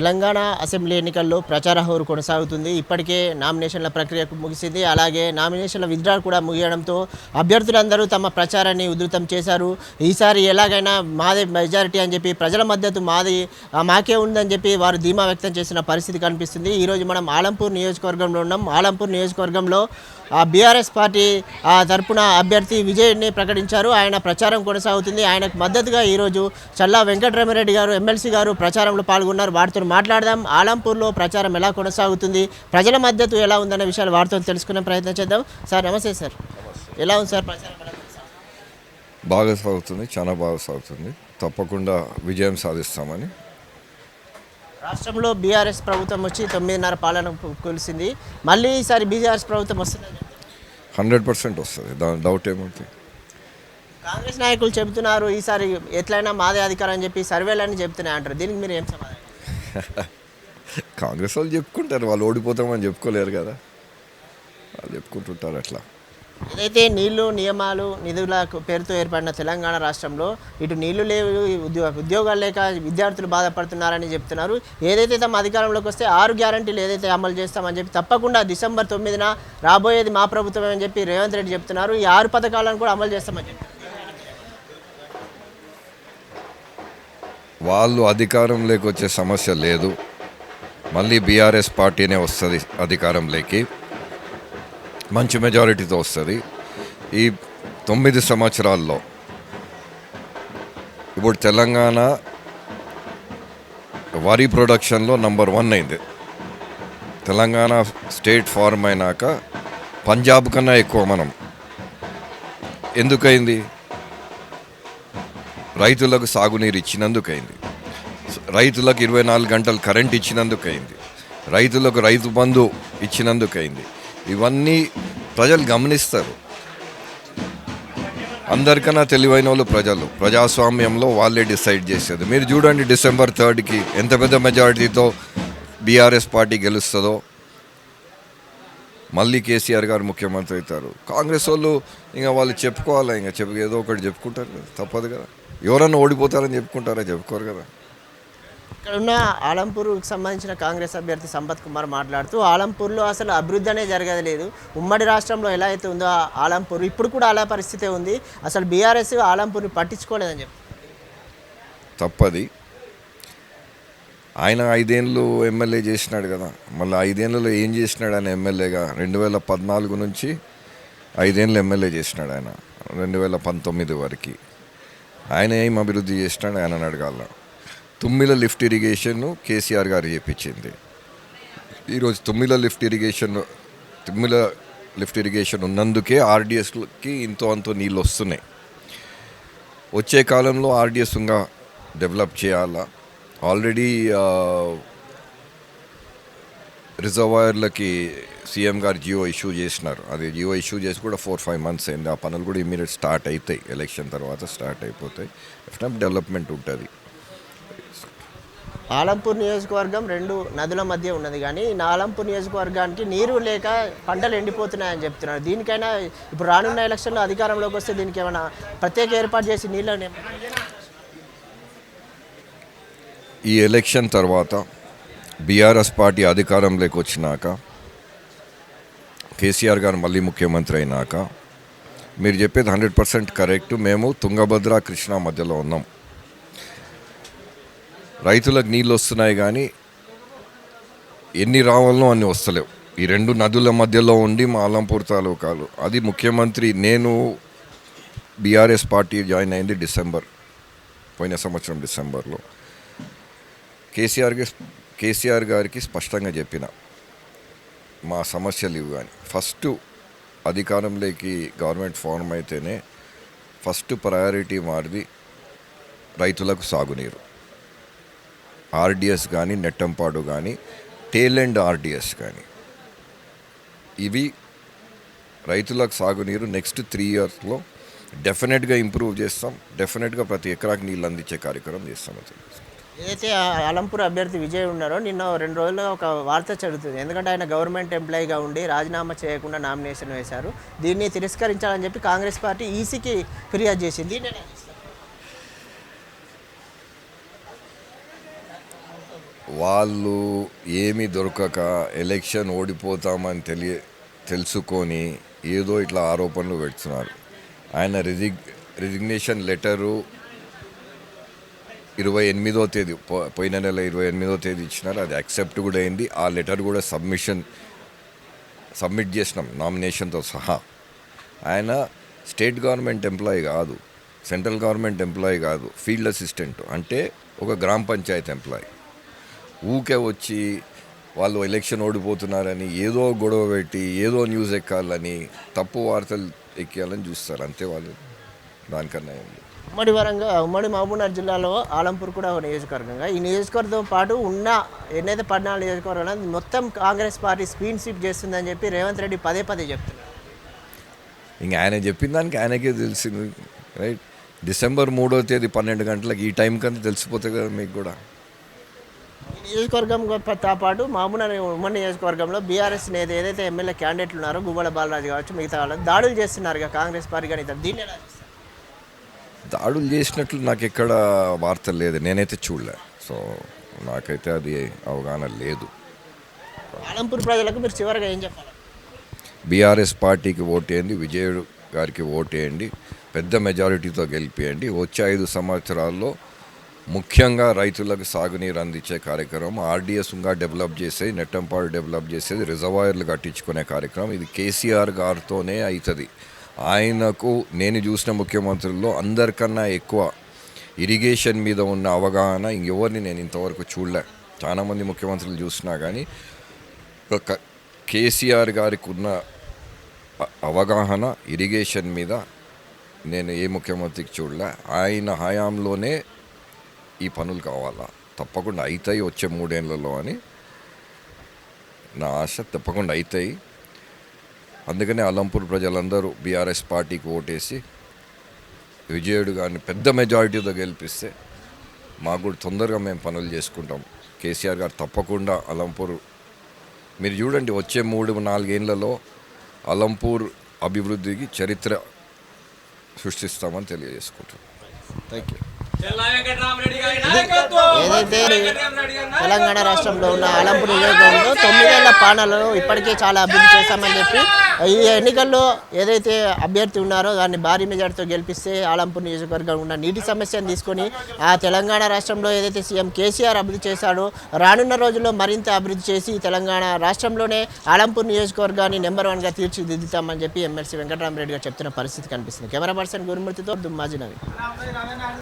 Telangana assembly ఎన్నికల్లో ప్రచార హోరు కొనసాగుతుంది. ఇప్పటికే నామినేషన్ల ప్రక్రియ ముగిసింది. అలాగే నామినేషన్ల విత్డ్రా కూడా ముగియడంతో అభ్యర్థులందరూ తమ ప్రచారాన్ని ఉధృతం చేశారు. ఈసారి ఎలాగైనా మాదే మెజారిటీ అని చెప్పి ప్రజల మద్దతు మాకే ఉందని చెప్పి వారు ధీమా వ్యక్తం చేసిన పరిస్థితి కనిపిస్తుంది. ఈరోజు మనం ఆలంపూర్ నియోజకవర్గంలో ఉన్నాం. ఆలంపూర్ నియోజకవర్గంలో బీఆర్ఎస్ పార్టీ తరపున అభ్యర్థి విజయ్ని ప్రకటించారు. ఆయన ప్రచారం కొనసాగుతుంది. ఆయనకు మద్దతుగా ఈరోజు చల్లా వెంకటరామిరెడ్డి గారు ఎమ్మెల్సీ గారు ప్రచారంలో పాల్గొన్నారు. వారితో మాట్లాడదాం. ఆలంపూర్లో ప్రచారం ఎలా కొనసాగుతుంది, ప్రజల మద్దతు ఎలా ఉందనే విషయాలు వారితో తెలుసుకునే ప్రయత్నం చేద్దాం. సార్ నమస్తే. సార్ ఎలా ఉంది సార్ ప్రచారం? బాగా సాగుతుంది, చాలా బాగా సాగుతుంది. తప్పకుండా విజయం సాధిస్తామని. రాష్ట్రంలో బీఆర్ఎస్ ప్రభుత్వం వచ్చి 9.5 పాలన కొలిసింది. మళ్ళీ ఈసారి బీఆర్ఎస్ ప్రభుత్వం వస్తుంది 100% వస్తుంది, దాని డౌట్ ఏమవుతుంది. కాంగ్రెస్ నాయకులు చెబుతున్నారు ఈసారి ఎట్లయినా మాదే అధికారం అని చెప్పి సర్వేలని చెప్తున్నాయి అంటారు. దీనికి మీరు ఏం సమాధానం? కాంగ్రెస్ వాళ్ళు చెప్పుకుంటారు, వాళ్ళు ఓడిపోతామని చెప్పుకోలేరు కదా, వాళ్ళు చెప్పుకుంటుంటారు అట్లా. ఏదైతే నీళ్లు నియమాలు నిధుల పేరుతో ఏర్పడిన తెలంగాణ రాష్ట్రంలో ఇటు నీళ్లు లేవు, ఉద్యోగాలు లేక విద్యార్థులు బాధపడుతున్నారని చెప్తున్నారు. ఏదైతే తమ అధికారంలోకి వస్తే 6 గ్యారంటీలు ఏదైతే అమలు చేస్తామని చెప్పి తప్పకుండా డిసెంబర్ 9న రాబోయేది మా ప్రభుత్వమే అని చెప్పి రేవంత్ రెడ్డి చెప్తున్నారు. ఈ 6 పథకాలను కూడా అమలు చేస్తామని చెప్పి వాళ్ళు అధికారంలోకి వచ్చే సమస్య లేదు. మళ్ళీ బీఆర్ఎస్ పార్టీనే వస్తుంది అధికారంలోకి, మంచి మెజారిటీతో వస్తుంది. ఈ 9 సంవత్సరాల్లో ఇప్పుడు తెలంగాణ వరి ప్రొడక్షన్లో నంబర్ 1 అయింది. తెలంగాణ స్టేట్ ఫార్మ్ అయినాక పంజాబ్ కన్నా ఎక్కువ మనం. ఎందుకైంది? రైతులకు సాగునీరు ఇచ్చినందుకైంది, రైతులకు 24 గంటలు కరెంట్ ఇచ్చినందుకైంది, రైతులకు రైతు బంధు ఇచ్చినందుకైంది. ఇవన్నీ ప్రజలు గమనిస్తారు. అందరికన్నా తెలివైన వాళ్ళు ప్రజలు. ప్రజాస్వామ్యంలో వాళ్ళే డిసైడ్ చేసేది. మీరు చూడండి డిసెంబర్ 3కి ఎంత పెద్ద మెజారిటీతో బీఆర్ఎస్ పార్టీ గెలుస్తుందో. మళ్ళీ కేసీఆర్ గారు ముఖ్యమంత్రి అవుతారు. కాంగ్రెస్ వాళ్ళు ఇంకా వాళ్ళు చెప్పుకోవాలి, ఇంకా ఏదో ఒకటి చెప్పుకుంటారు కదా, తప్పదు కదా. ఎవరన్నా ఓడిపోతారని చెప్పుకుంటారా? చెప్పుకోరు కదా. ఇక్కడ ఉన్న ఆలంపూర్కి సంబంధించిన కాంగ్రెస్ అభ్యర్థి సంపత్ కుమార్ మాట్లాడుతూ ఆలంపూర్లో అసలు అభివృద్ధి అనేది జరగలేదు. ఉమ్మడి రాష్ట్రంలో ఎలా అయితే ఉందో ఆలంపూర్ ఇప్పుడు కూడా అలా పరిస్థితే ఉంది. అసలు బీఆర్ఎస్ ఆలంపూర్ని పట్టించుకోలేదని చెప్పి తప్పది. ఆయన 5 ఏళ్ళు ఎమ్మెల్యే చేసినాడు కదా, మళ్ళీ 5 ఏళ్ళలో ఏం చేసినాడు ఆయన ఎమ్మెల్యేగా? 2014 నుంచి 5 ఏళ్ళు ఎమ్మెల్యే చేసినాడు ఆయన, 2019 వరకు. ఆయన ఏం అభివృద్ధి చేసినాడు ఆయన అడగాల. తుమ్మిల లిఫ్ట్ ఇరిగేషన్ కేసీఆర్ గారు చేపించింది. ఈరోజు తుమ్మిల లిఫ్ట్ ఇరిగేషన్ ఉన్నందుకే ఆర్డిఎస్కి ఇంతో అంతో నీళ్ళు వస్తున్నాయి. వచ్చే కాలంలో ఆర్డిఎస్ ఇంకా డెవలప్ చేయాలా. ఆల్రెడీ రిజర్వాయర్లకి సీఎం గారు జియో ఇష్యూ చేసినారు. అది జియో ఇష్యూ చేసి కూడా 4-5 మంత్స్ అయింది. ఆ పనులు కూడా ఇమీడియట్ స్టార్ట్ అవుతాయి, ఎలక్షన్ తర్వాత స్టార్ట్ అయిపోతాయి. డెవలప్మెంట్ ఉంటుంది. ఆలంపూర్ నియోజకవర్గం 2 నదుల మధ్య ఉన్నది, కానీ ఆలంపూర్ నియోజకవర్గానికి నీరు లేక పంటలు ఎండిపోతున్నాయని చెప్తున్నారు. దీనికైనా ఇప్పుడు రానున్న ఎలక్షన్లో అధికారంలోకి వస్తే దీనికి ఏమైనా ప్రత్యేక ఏర్పాటు చేసి నీళ్ళని ఈ ఎలక్షన్ తర్వాత బీఆర్ఎస్ పార్టీ అధికారంలోకి వచ్చినాక, కేసీఆర్ గారు మళ్ళీ ముఖ్యమంత్రి అయినాక, మీరు చెప్పేది 100% కరెక్ట్. మేము తుంగభద్ర కృష్ణా మధ్యలో ఉన్నాం. రైతులకు నీళ్ళు వస్తున్నాయి కానీ ఎన్ని రావాలనో అన్ని వస్తలేవు. ఈ 2 నదుల మధ్యలో ఉండి మా ఆలంపూర్ తాలూకాలు. అది ముఖ్యమంత్రి, నేను బీఆర్ఎస్ పార్టీ జాయిన్ అయింది పోయిన సంవత్సరం డిసెంబర్లో. కేసీఆర్ గారికి స్పష్టంగా చెప్పిన మా సమస్యలు ఇవి. కానీ ఫస్ట్ అధికారంలోకి గవర్నమెంట్ ఫార్మ్ అయితేనే ఫస్ట్ ప్రయారిటీ మారిది రైతులకు సాగునీరు. ఆర్డిఎస్ కానీ, నెట్టంపాడు కానీ, టేల్ అండ్ ఆర్డిఎస్ కానీ, ఇవి రైతులకు సాగునీరు నెక్స్ట్ 3 ఇయర్స్లో డెఫినెట్గా ఇంప్రూవ్ చేస్తాం. డెఫినెట్గా ప్రతి ఎకరాకి నీళ్ళు అందించే కార్యక్రమం చేస్తాం. ఏదైతే ఆలంపూర్ అభ్యర్థి విజయ్ ఉన్నారో నిన్న 2 రోజుల్లో ఒక వార్త చదువుతుంది. ఎందుకంటే ఆయన గవర్నమెంట్ ఎంప్లాయీగా ఉండి రాజీనామా చేయకుండా నామినేషన్ వేశారు. దీన్ని తిరస్కరించాలని చెప్పి కాంగ్రెస్ పార్టీ ఈసీకి ఫిర్యాదు చేసింది. వాళ్ళు ఏమీ దొరకక ఎలక్షన్ ఓడిపోతామని తెలుసుకొని ఏదో ఇట్లా ఆరోపణలు పెడుతున్నారు. ఆయన రిజిగ్నేషన్ లెటరు 28వ తేదీ పోయిన నెల 28వ తేదీ ఇచ్చినారు. అది యాక్సెప్ట్ కూడా అయింది. ఆ లెటర్ కూడా సబ్మిట్ చేసినాం నామినేషన్తో సహా. ఆయన స్టేట్ గవర్నమెంట్ ఎంప్లాయీ కాదు, సెంట్రల్ గవర్నమెంట్ ఎంప్లాయీ కాదు, ఫీల్డ్ అసిస్టెంట్, అంటే ఒక గ్రామ పంచాయతీ ఎంప్లాయీ. ఊకే వచ్చి వాళ్ళు ఎలక్షన్ ఓడిపోతున్నారని ఏదో గొడవ పెట్టి ఏదో న్యూస్ ఎక్కాలని తప్పు వార్తలు ఎక్కాలని చూస్తారు, అంతే. వాళ్ళు దానికన్నా ఉమ్మడి మహబూబ్నగర్ జిల్లాలో ఆలంపూర్ కూడా ఒక నియోజకవర్గంగా, ఈ నియోజకవర్గంతో పాటు ఉన్న ఎన్నైతే 14 నియోజకవర్గాలు మొత్తం కాంగ్రెస్ పార్టీ స్పీడ్ స్వీప్ చేస్తుందని చెప్పి రేవంత్ రెడ్డి పదే చెప్తున్నారు. ఇంకా ఆయన చెప్పిన దానికి ఆయనకే తెలిసింది, రైట్. డిసెంబర్ 3వ తేదీ 12 గంటలకు ఈ టైం కన్నా తెలిసిపోతుంది కదా మీకు కూడా. ఈ నియోజకవర్గంతో పాటు మహబూబ్నగర్ ఉమ్మడి నియోజకవర్గంలో బీఆర్ఎస్ నేత ఏదైతే ఎమ్మెల్యే క్యాండిడేట్లు ఉన్నారో గువ్వల బాలరాజు కావచ్చు, మిగతా వాళ్ళు దాడులు చేస్తున్నారు కాంగ్రెస్ పార్టీ. కానీ దీన్ని ఎలా చూస్తారు? దాడులు చేసినట్లు నాకు ఎక్కడ వార్త లేదు, నేనైతే చూడలే. సో నాకైతే అది అవగాహన లేదు. ఆలంపూర్ ప్రజలకు మీరు చివరిగా ఏం చెప్పాలి? బీఆర్ఎస్ పార్టీకి ఓటేయండి, విజయుడు గారికి ఓటేయండి, పెద్ద మెజారిటీతో గెలిపియండి. వచ్చే 5 సంవత్సరాల్లో ముఖ్యంగా రైతులకు సాగునీరు అందించే కార్యక్రమం, ఆర్డీఎస్ ఇంకా డెవలప్ చేసేది, నెట్టంపాడు డెవలప్ చేసేది, రిజర్వాయర్లు కట్టించుకునే కార్యక్రమం, ఇది కేసీఆర్ గారితోనే అవుతుంది. ఆయనకు నేను చూసిన ముఖ్యమంత్రుల్లో అందరికన్నా ఎక్కువ ఇరిగేషన్ మీద ఉన్న అవగాహన ఇంకెవరిని నేను ఇంతవరకు చూడలే. చాలామంది ముఖ్యమంత్రులు చూసినా కానీ కేసీఆర్ గారికి ఉన్న అవగాహన ఇరిగేషన్ మీద నేను ఏ ముఖ్యమంత్రికి చూడలే. ఆయన హయాంలోనే ఈ పనులు కావాలా, తప్పకుండా అవుతాయి వచ్చే 3 ఏళ్లలో అని నా ఆశ. తప్పకుండా అవుతాయి. అందుకనే ఆలంపూర్ ప్రజలందరూ బీఆర్ఎస్ పార్టీకి ఓటేసి విజయుడు గారిని పెద్ద మెజారిటీతో గెలిపిస్తే మాకు కూడా తొందరగా మేము పనులు చేసుకుంటాం. కేసీఆర్ గారు తప్పకుండా ఆలంపూర్ మీరు చూడండి, వచ్చే 3-4 ఏళ్లలో ఆలంపూర్ అభివృద్ధికి చరిత్ర సృష్టిస్తామని తెలియజేసుకుంటాం. Thank you. ఏదైతే తెలంగాణ రాష్ట్రంలో ఉన్న ఆలంపూర్ నియోజకవర్గంలో 9 ఏళ్ల పాలనలో ఇప్పటికే చాలా అభివృద్ధి చేశామని చెప్పి ఈ ఎన్నికల్లో ఏదైతే అభ్యర్థి ఉన్నారో దాన్ని భారీ మెజార్టీతో గెలిపిస్తే ఆలంపూర్ నియోజకవర్గం ఉన్న నీటి సమస్యను తీసుకొని ఆ తెలంగాణ రాష్ట్రంలో ఏదైతే సీఎం కేసీఆర్ అభివృద్ధి చేశాడో రానున్న రోజుల్లో మరింత అభివృద్ధి చేసి తెలంగాణ రాష్ట్రంలోనే ఆలంపూర్ నియోజకవర్గాన్ని నెంబర్ 1గా తీర్చిదిద్దుతామని చెప్పి ఎమ్మెల్సీ వెంకటరామరెడ్డి గారు చెప్తున్న పరిస్థితి కనిపిస్తుంది. కెమెరా పర్సన్ గురుమూర్తితో దుమ్మాజీ నవీన్.